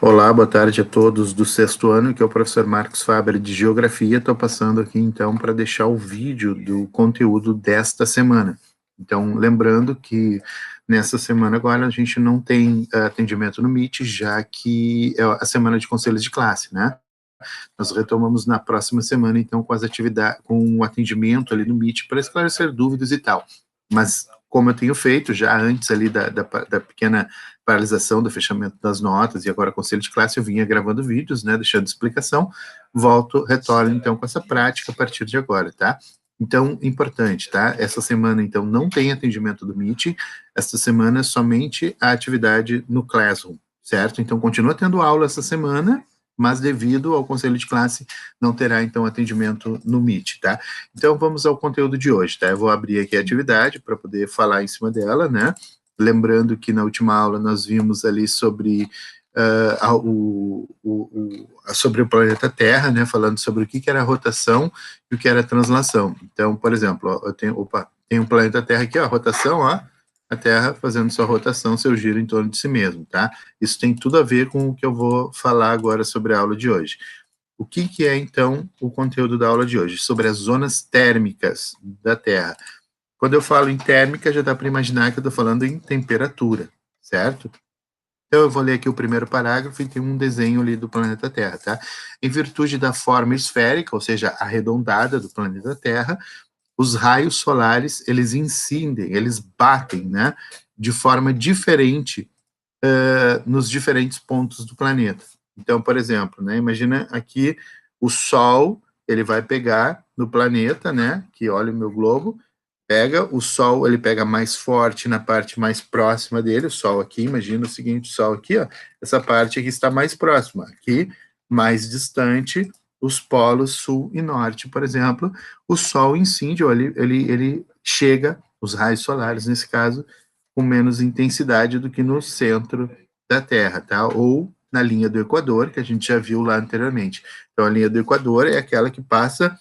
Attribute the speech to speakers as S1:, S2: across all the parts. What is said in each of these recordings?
S1: Olá, boa tarde a todos do sexto ano, que é o professor Marcos Faber de Geografia. Estou passando aqui, então, para deixar o vídeo do conteúdo desta semana. Então, lembrando que nessa semana agora a gente não tem atendimento no Meet, já que é a semana de conselhos de classe, né? Nós retomamos na próxima semana, então, com as atividades, com o atendimento ali no Meet para esclarecer dúvidas e tal. Mas, como eu tenho feito já antes ali da pequena paralisação do fechamento das notas e agora conselho de classe, eu vinha gravando vídeos, né, deixando explicação, retorno então com essa prática a partir de agora, tá? Então, importante, tá? Essa semana, então, não tem atendimento do Meet, esta semana somente a atividade no Classroom, certo? Então, continua tendo aula essa semana, mas devido ao conselho de classe, não terá, então, atendimento no Meet, tá? Então, vamos ao conteúdo de hoje, tá? Eu vou abrir aqui a atividade para poder falar em cima dela, né? Lembrando que na última aula nós vimos ali sobre, sobre o planeta Terra, né? Falando sobre o que era rotação e o que era translação. Então, por exemplo, ó, eu tenho o planeta Terra aqui, ó, a rotação, ó, a Terra fazendo sua rotação, seu giro em torno de si mesmo, tá? Isso tem tudo a ver com o que eu vou falar agora sobre a aula de hoje. O que é, então, o conteúdo da aula de hoje? Sobre as zonas térmicas da Terra. Quando eu falo em térmica, já dá para imaginar que eu estou falando em temperatura, certo? Então, eu vou ler aqui o primeiro parágrafo e tem um desenho ali do planeta Terra, tá? Em virtude da forma esférica, ou seja, arredondada do planeta Terra, os raios solares, eles incidem, eles batem, né? De forma diferente nos diferentes pontos do planeta. Então, por exemplo, né? Imagina aqui o Sol, ele vai pegar no planeta, né? Que olha o meu globo, pega o Sol, ele pega mais forte na parte mais próxima dele, o Sol aqui, imagina o seguinte, o Sol aqui, ó, essa parte aqui está mais próxima, aqui, mais distante, os polos sul e norte, por exemplo, o Sol incide, ele chega, os raios solares, nesse caso, com menos intensidade do que no centro da Terra, tá? Ou na linha do Equador, que a gente já viu lá anteriormente. Então, a linha do Equador é aquela que passa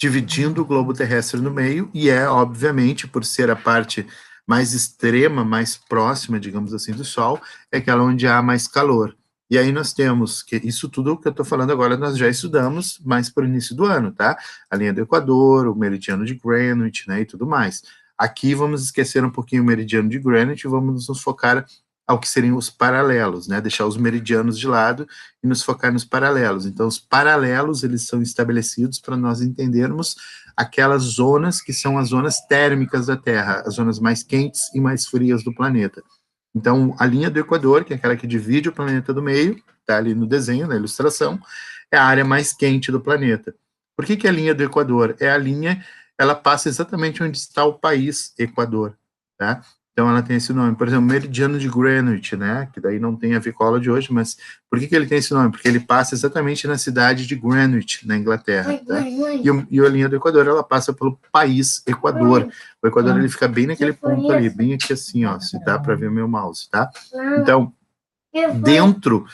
S1: dividindo o globo terrestre no meio, e é, obviamente, por ser a parte mais extrema, mais próxima, digamos assim, do Sol, é aquela onde há mais calor. E aí nós temos, que isso tudo que eu estou falando agora, nós já estudamos mais para o início do ano, tá? A linha do Equador, o meridiano de Greenwich, né, e tudo mais. Aqui vamos esquecer um pouquinho o meridiano de Greenwich e vamos nos focar ao que seriam os paralelos, né? Deixar os meridianos de lado e nos focar nos paralelos. Então, os paralelos, eles são estabelecidos para nós entendermos aquelas zonas que são as zonas térmicas da Terra, as zonas mais quentes e mais frias do planeta. Então, a linha do Equador, que é aquela que divide o planeta do meio, está ali no desenho, na ilustração, é a área mais quente do planeta. Por que a linha do Equador? É a linha, ela passa exatamente onde está o país Equador, tá? Então ela tem esse nome. Por exemplo, meridiano de Greenwich, né? Que daí não tem a ver com a aula de hoje, mas por que ele tem esse nome? Porque ele passa exatamente na cidade de Greenwich, na Inglaterra, tá? E a linha do Equador, ela passa pelo país Equador. O Equador, ele fica bem naquele ponto ali, bem aqui assim, ó, se dá para ver meu mouse, tá? Então, dentro,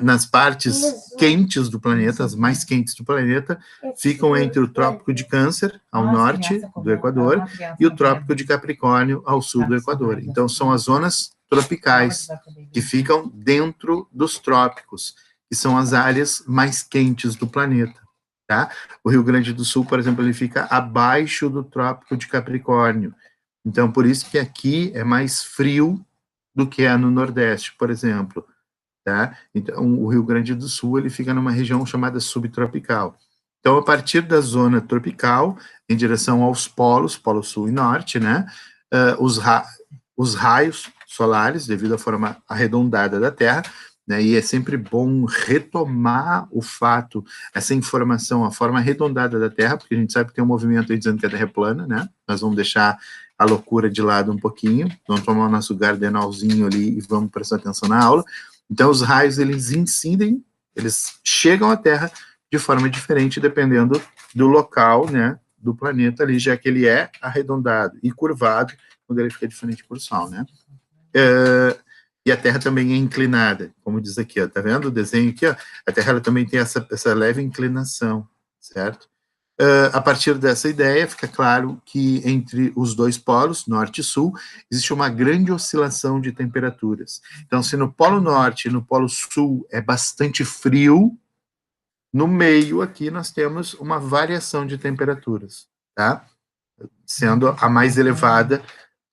S1: nas partes quentes do planeta, as mais quentes do planeta, ficam entre o Trópico de Câncer, ao norte do Equador, e o Trópico de Capricórnio, ao sul do Equador. Então, são as zonas tropicais que ficam dentro dos trópicos, que são as áreas mais quentes do planeta. Tá? O Rio Grande do Sul, por exemplo, ele fica abaixo do Trópico de Capricórnio. Então, por isso que aqui é mais frio do que é no Nordeste, por exemplo, tá? Então, o Rio Grande do Sul, ele fica numa região chamada subtropical. Então, a partir da zona tropical, em direção aos polos, polo sul e norte, né, os raios solares, devido à forma arredondada da Terra, né, e é sempre bom retomar o fato, essa informação, a forma arredondada da Terra, porque a gente sabe que tem um movimento aí dizendo que a Terra é plana, né? Nós vamos deixar a loucura de lado um pouquinho, vamos tomar o nosso gardenalzinho ali e vamos prestar atenção na aula. Então, os raios, eles incidem, eles chegam à Terra de forma diferente, dependendo do local, né, do planeta ali, já que ele é arredondado e curvado, quando ele fica de frente para o Sol, né? E a Terra também é inclinada, como diz aqui, ó, tá vendo o desenho aqui, ó? A Terra ela também tem essa leve inclinação, certo? A partir dessa ideia, fica claro que entre os dois polos, norte e sul, existe uma grande oscilação de temperaturas. Então, se no polo norte e no polo sul é bastante frio, no meio aqui nós temos uma variação de temperaturas, tá? Sendo a mais elevada,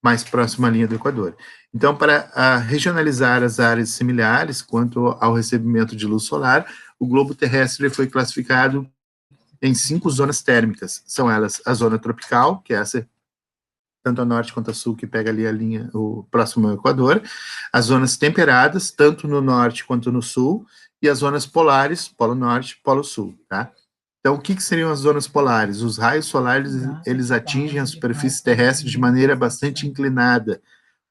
S1: mais próxima à linha do Equador. Então, para regionalizar as áreas similares quanto ao recebimento de luz solar, o globo terrestre foi classificado em 5 zonas térmicas. São elas a zona tropical, que é essa tanto a norte quanto a sul, que pega ali a linha, o próximo ao Equador, as zonas temperadas, tanto no norte quanto no sul, e as zonas polares, polo norte, polo sul, tá? Então, o que seriam as zonas polares? Os raios solares, eles atingem a superfície terrestre de maneira bastante inclinada,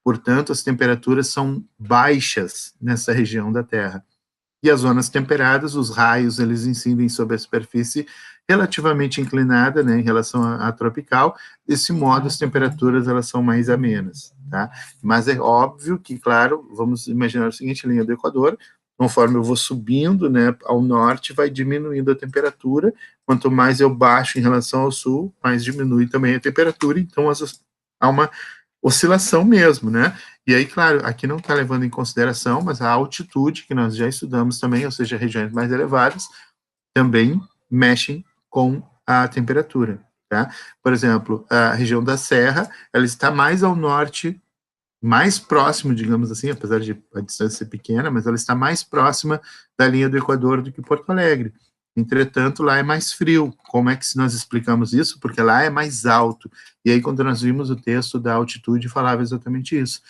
S1: portanto, as temperaturas são baixas nessa região da Terra. E as zonas temperadas, os raios, eles incidem sobre a superfície relativamente inclinada, né, em relação à tropical. Desse modo, as temperaturas, elas são mais amenas, tá? Mas é óbvio que, claro, vamos imaginar o seguinte, a linha do Equador, conforme eu vou subindo, né, ao norte, vai diminuindo a temperatura, quanto mais eu baixo em relação ao sul, mais diminui também a temperatura, então há uma oscilação mesmo, né? E aí, claro, aqui não está levando em consideração, mas a altitude, que nós já estudamos também, ou seja, regiões mais elevadas, também mexem com a temperatura, tá? Por exemplo, a região da Serra, ela está mais ao norte, mais próximo, digamos assim, apesar de a distância ser pequena, mas ela está mais próxima da linha do Equador do que Porto Alegre. Entretanto, lá é mais frio. Como é que nós explicamos isso? Porque lá é mais alto. E aí, quando nós vimos o texto da altitude, falava exatamente isso,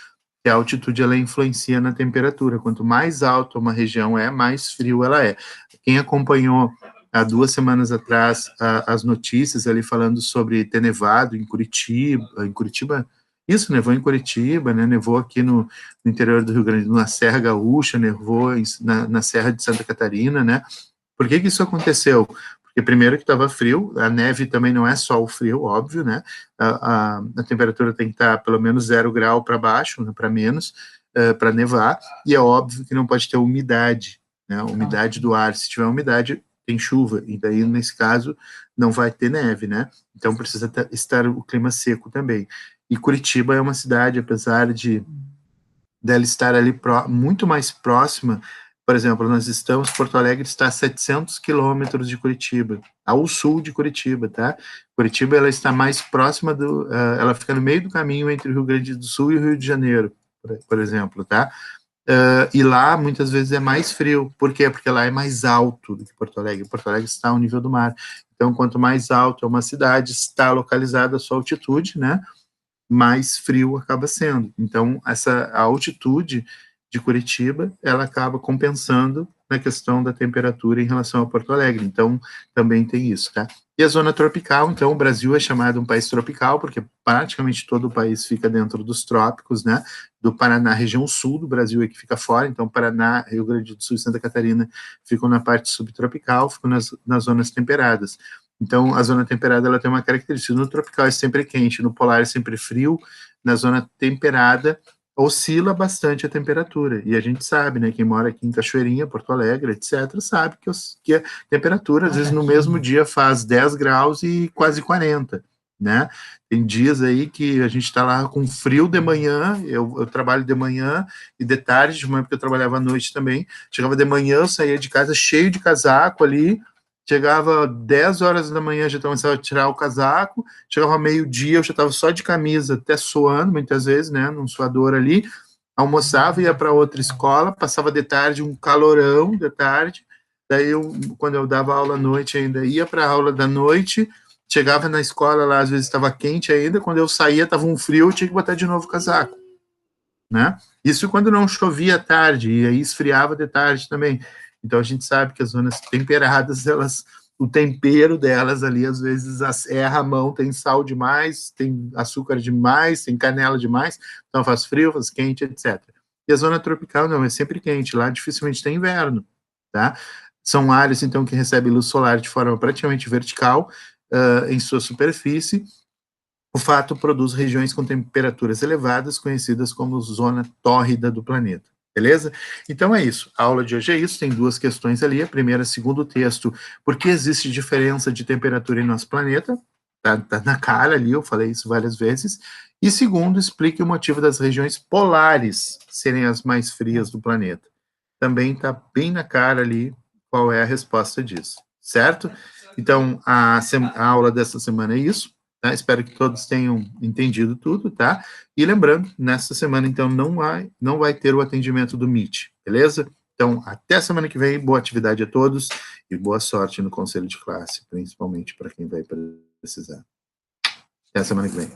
S1: que a altitude ela influencia na temperatura. Quanto mais alta uma região é, mais frio ela é. Quem acompanhou há 2 semanas atrás as notícias ali falando sobre ter nevado em Curitiba, isso, nevou em Curitiba, né, nevou aqui no interior do Rio Grande do Sul, na Serra Gaúcha, nevou na Serra de Santa Catarina, né? Por que isso aconteceu? Porque primeiro que estava frio, a neve também não é só o frio, óbvio, né? A temperatura tem que estar pelo menos 0 grau para baixo, né, para menos, para nevar, e é óbvio que não pode ter umidade, né? A umidade do ar, se tiver umidade, tem chuva, e daí, nesse caso, não vai ter neve, né? Então precisa estar o clima seco também. E Curitiba é uma cidade, apesar de dela estar ali muito mais próxima. Por exemplo, nós estamos, Porto Alegre está a 700 quilômetros de Curitiba, ao sul de Curitiba, tá? Curitiba, ela está mais próxima ela fica no meio do caminho entre o Rio Grande do Sul e o Rio de Janeiro, por exemplo, tá? E lá, muitas vezes, é mais frio. Por quê? Porque lá é mais alto do que Porto Alegre. Porto Alegre está ao nível do mar. Então, quanto mais alto é uma cidade, está localizada a sua altitude, né? Mais frio acaba sendo. Então, a altitude de Curitiba, ela acaba compensando na questão da temperatura em relação a Porto Alegre. Então, também tem isso, tá? E a zona tropical, então, o Brasil é chamado um país tropical, porque praticamente todo o país fica dentro dos trópicos, né? Do Paraná, região sul do Brasil é que fica fora, então Paraná, Rio Grande do Sul e Santa Catarina ficam na parte subtropical, ficam nas zonas temperadas. Então, a zona temperada ela tem uma característica. No tropical é sempre quente, no polar é sempre frio, na zona temperada oscila bastante a temperatura. E a gente sabe, né, quem mora aqui em Cachoeirinha, Porto Alegre, etc., sabe que a temperatura, às vezes, no mesmo dia faz 10 graus e quase 40, né? Tem dias aí que a gente está lá com frio de manhã, eu trabalho de manhã e de tarde, de manhã porque eu trabalhava à noite também, chegava de manhã, eu saía de casa cheio de casaco ali, chegava 10 horas da manhã, já começava a tirar o casaco, chegava meio-dia, eu já estava só de camisa, até suando, muitas vezes, né, num suador ali, almoçava, ia para outra escola, passava de tarde, um calorão de tarde, daí quando eu dava aula à noite ainda, ia para a aula da noite, chegava na escola lá, às vezes estava quente ainda, quando eu saía, estava um frio, eu tinha que botar de novo o casaco, né? Isso quando não chovia à tarde, e aí esfriava de tarde também. Então a gente sabe que as zonas temperadas, o tempero delas ali, às vezes erra a mão, tem sal demais, tem açúcar demais, tem canela demais, então faz frio, faz quente, etc. E a zona tropical não, é sempre quente, lá dificilmente tem inverno, tá? São áreas, então, que recebem luz solar de forma praticamente vertical em sua superfície. O fato produz regiões com temperaturas elevadas, conhecidas como zona tórrida do planeta. Beleza? Então é isso. A aula de hoje é isso. Tem duas questões ali. A primeira, segundo o texto, por que existe diferença de temperatura em nosso planeta? Tá na cara ali, eu falei isso várias vezes. E segundo, explique o motivo das regiões polares serem as mais frias do planeta. Também está bem na cara ali qual é a resposta disso, certo? Então, a aula dessa semana é isso. Tá? Espero que todos tenham entendido tudo, tá? E lembrando, nessa semana, então, não vai ter o atendimento do Meet, beleza? Então, até semana que vem, boa atividade a todos e boa sorte no conselho de classe, principalmente para quem vai precisar. Até semana que vem.